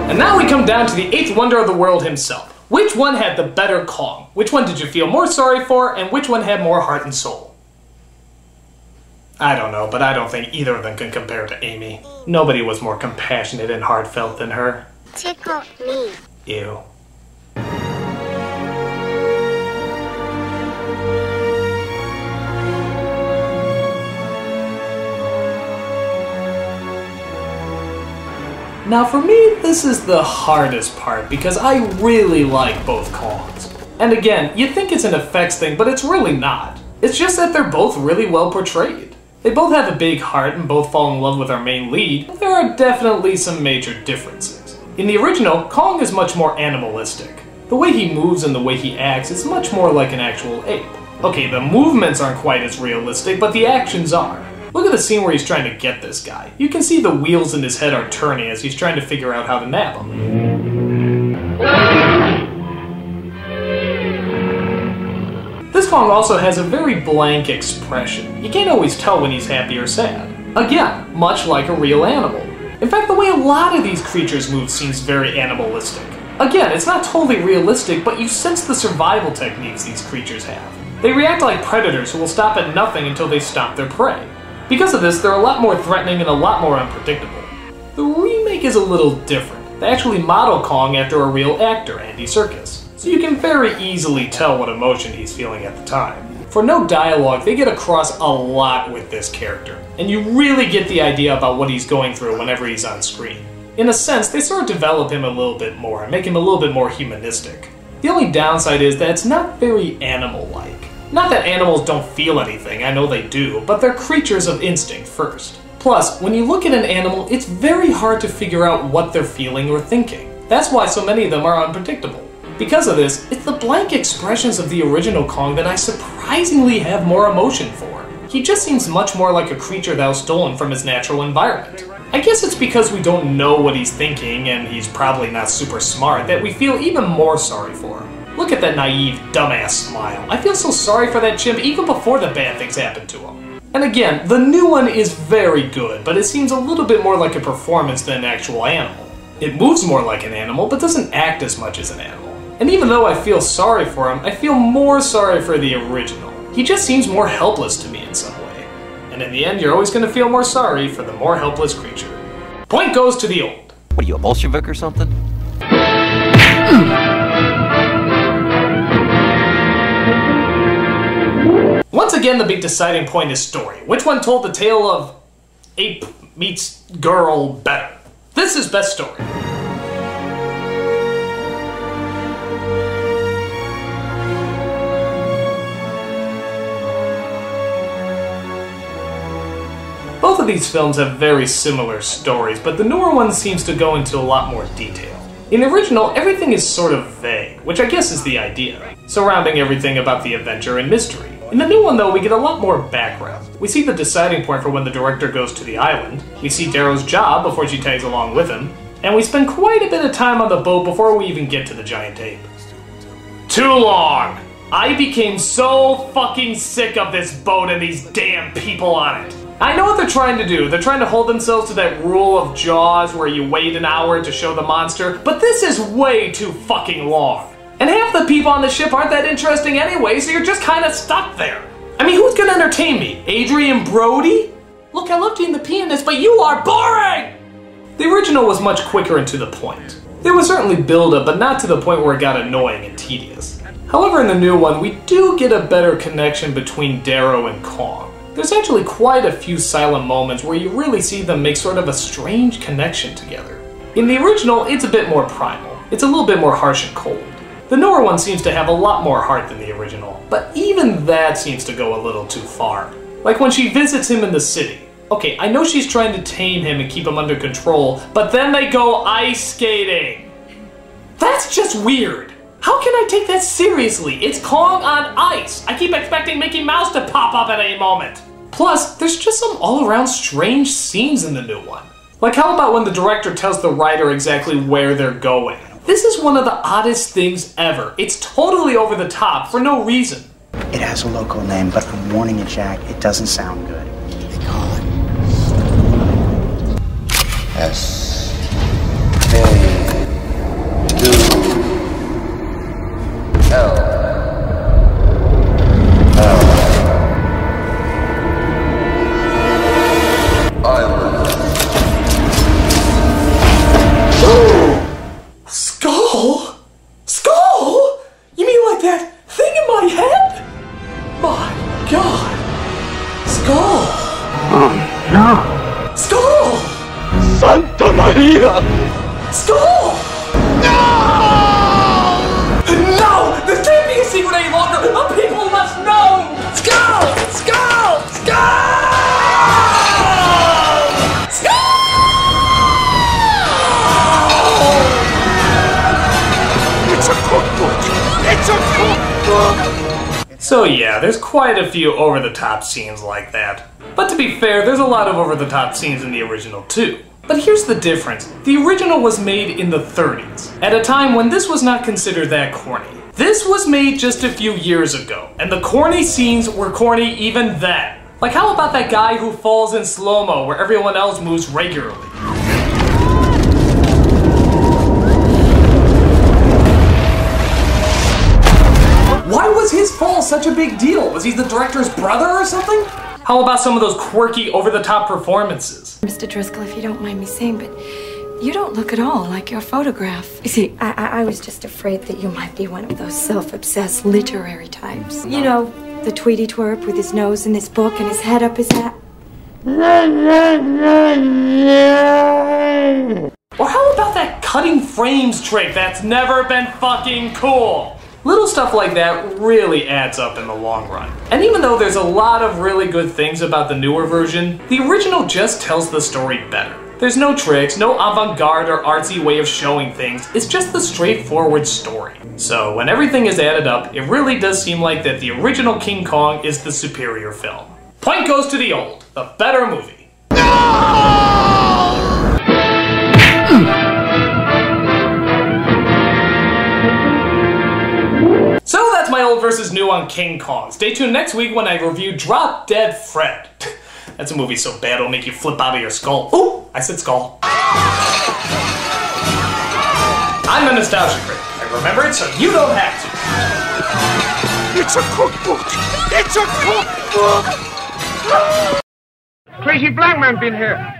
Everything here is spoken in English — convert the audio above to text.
And now we come down to the eighth wonder of the world himself. Which one had the better Kong? Which one did you feel more sorry for, and which one had more heart and soul? I don't know, but I don't think either of them can compare to Amy. Nobody was more compassionate and heartfelt than her. Tickle me. Ew. Now for me, this is the hardest part because I really like both Kongs. And again, you'd think it's an effects thing, but it's really not. It's just that they're both really well portrayed. They both have a big heart and both fall in love with our main lead, but there are definitely some major differences. In the original, Kong is much more animalistic. The way he moves and the way he acts is much more like an actual ape. Okay, the movements aren't quite as realistic, but the actions are. Look at the scene where he's trying to get this guy. You can see the wheels in his head are turning as he's trying to figure out how to nab him. This Kong also has a very blank expression. You can't always tell when he's happy or sad. Again, much like a real animal. In fact, the way a lot of these creatures move seems very animalistic. Again, it's not totally realistic, but you sense the survival techniques these creatures have. They react like predators who will stop at nothing until they stomp their prey. Because of this, they're a lot more threatening and a lot more unpredictable. The remake is a little different. They actually model Kong after a real actor, Andy Serkis, so you can very easily tell what emotion he's feeling at the time. For no dialogue, they get across a lot with this character, and you really get the idea about what he's going through whenever he's on screen. In a sense, they sort of develop him a little bit more and make him a little bit more humanistic. The only downside is that it's not very animal-like. Not that animals don't feel anything, I know they do, but they're creatures of instinct first. Plus, when you look at an animal, it's very hard to figure out what they're feeling or thinking. That's why so many of them are unpredictable. Because of this, it's the blank expressions of the original Kong that I surprisingly have more emotion for. He just seems much more like a creature that was stolen from his natural environment. I guess it's because we don't know what he's thinking, and he's probably not super smart, that we feel even more sorry for him. Look at that naive, dumbass smile. I feel so sorry for that chimp even before the bad things happen to him. And again, the new one is very good, but it seems a little bit more like a performance than an actual animal. It moves more like an animal, but doesn't act as much as an animal. And even though I feel sorry for him, I feel more sorry for the original. He just seems more helpless to me in some way. And in the end, you're always going to feel more sorry for the more helpless creature. Point goes to the old. What are you, a Bolshevik or something? Once again, the big deciding point is story. Which one told the tale of ape meets girl better? This is best story. Both of these films have very similar stories, but the newer one seems to go into a lot more detail. In the original, everything is sort of vague, which I guess is the idea, surrounding everything about the adventure and mystery. In the new one, though, we get a lot more background. We see the deciding point for when the director goes to the island, we see Darrow's job before she tags along with him, and we spend quite a bit of time on the boat before we even get to the giant ape. Too long! I became so fucking sick of this boat and these damn people on it. I know what they're trying to do. They're trying to hold themselves to that rule of Jaws where you wait an hour to show the monster, but this is way too fucking long. And half the people on the ship aren't that interesting anyway, so you're just kind of stuck there. I mean, who's gonna entertain me? Adrian Brody? Look, I love being the pianist, but you are boring! The original was much quicker and to the point. There was certainly build-up, but not to the point where it got annoying and tedious. However, in the new one, we do get a better connection between Darrow and Kong. There's actually quite a few silent moments where you really see them make sort of a strange connection together. In the original, it's a bit more primal. It's a little bit more harsh and cold. The newer one seems to have a lot more heart than the original, but even that seems to go a little too far. Like when she visits him in the city. Okay, I know she's trying to tame him and keep him under control, but then they go ice skating. That's just weird. How can I take that seriously? It's Kong on ice. I keep expecting Mickey Mouse to pop up at any moment. Plus, there's just some all-around strange scenes in the new one. Like how about when the director tells the writer exactly where they're going? This is one of the oddest things ever. It's totally over the top for no reason. It has a local name, but I'm warning you, Jack, it doesn't sound good. They call it S. Skull? Skull? You mean like that thing in my head? My God. Skull. Oh, no. Skull! Santa Maria! Skull! No! No! This can't be a secret any longer! The people must know! Skull! Skull! Skull! Skull! It's a cookbook! It's a cookbook! So yeah, there's quite a few over-the-top scenes like that. But to be fair, there's a lot of over-the-top scenes in the original too. But here's the difference. The original was made in the 30s, at a time when this was not considered that corny. This was made just a few years ago, and the corny scenes were corny even then. Like how about that guy who falls in slow-mo where everyone else moves regularly? Why was his fall such a big deal? Was he the director's brother or something? How about some of those quirky, over-the-top performances? Mr. Driscoll, if you don't mind me saying, but you don't look at all like your photograph. You see, I was just afraid that you might be one of those self-obsessed literary types. You know, the Tweety twerp with his nose in his book and his head up his hat. Or how about that cutting frames trick that's never been fucking cool? Little stuff like that really adds up in the long run. And even though there's a lot of really good things about the newer version, the original just tells the story better. There's no tricks, no avant-garde or artsy way of showing things, it's just the straightforward story. So when everything is added up, it really does seem like that the original King Kong is the superior film. Point goes to the old, the better movie. So that's my old versus new on King Kong. Stay tuned next week when I review Drop Dead Fred. That's a movie so bad it'll make you flip out of your skull. Ooh, I said skull. I'm a nostalgia critic. I remember it so you don't have to. It's a cookbook! It's a cookbook! Crazy black man been here.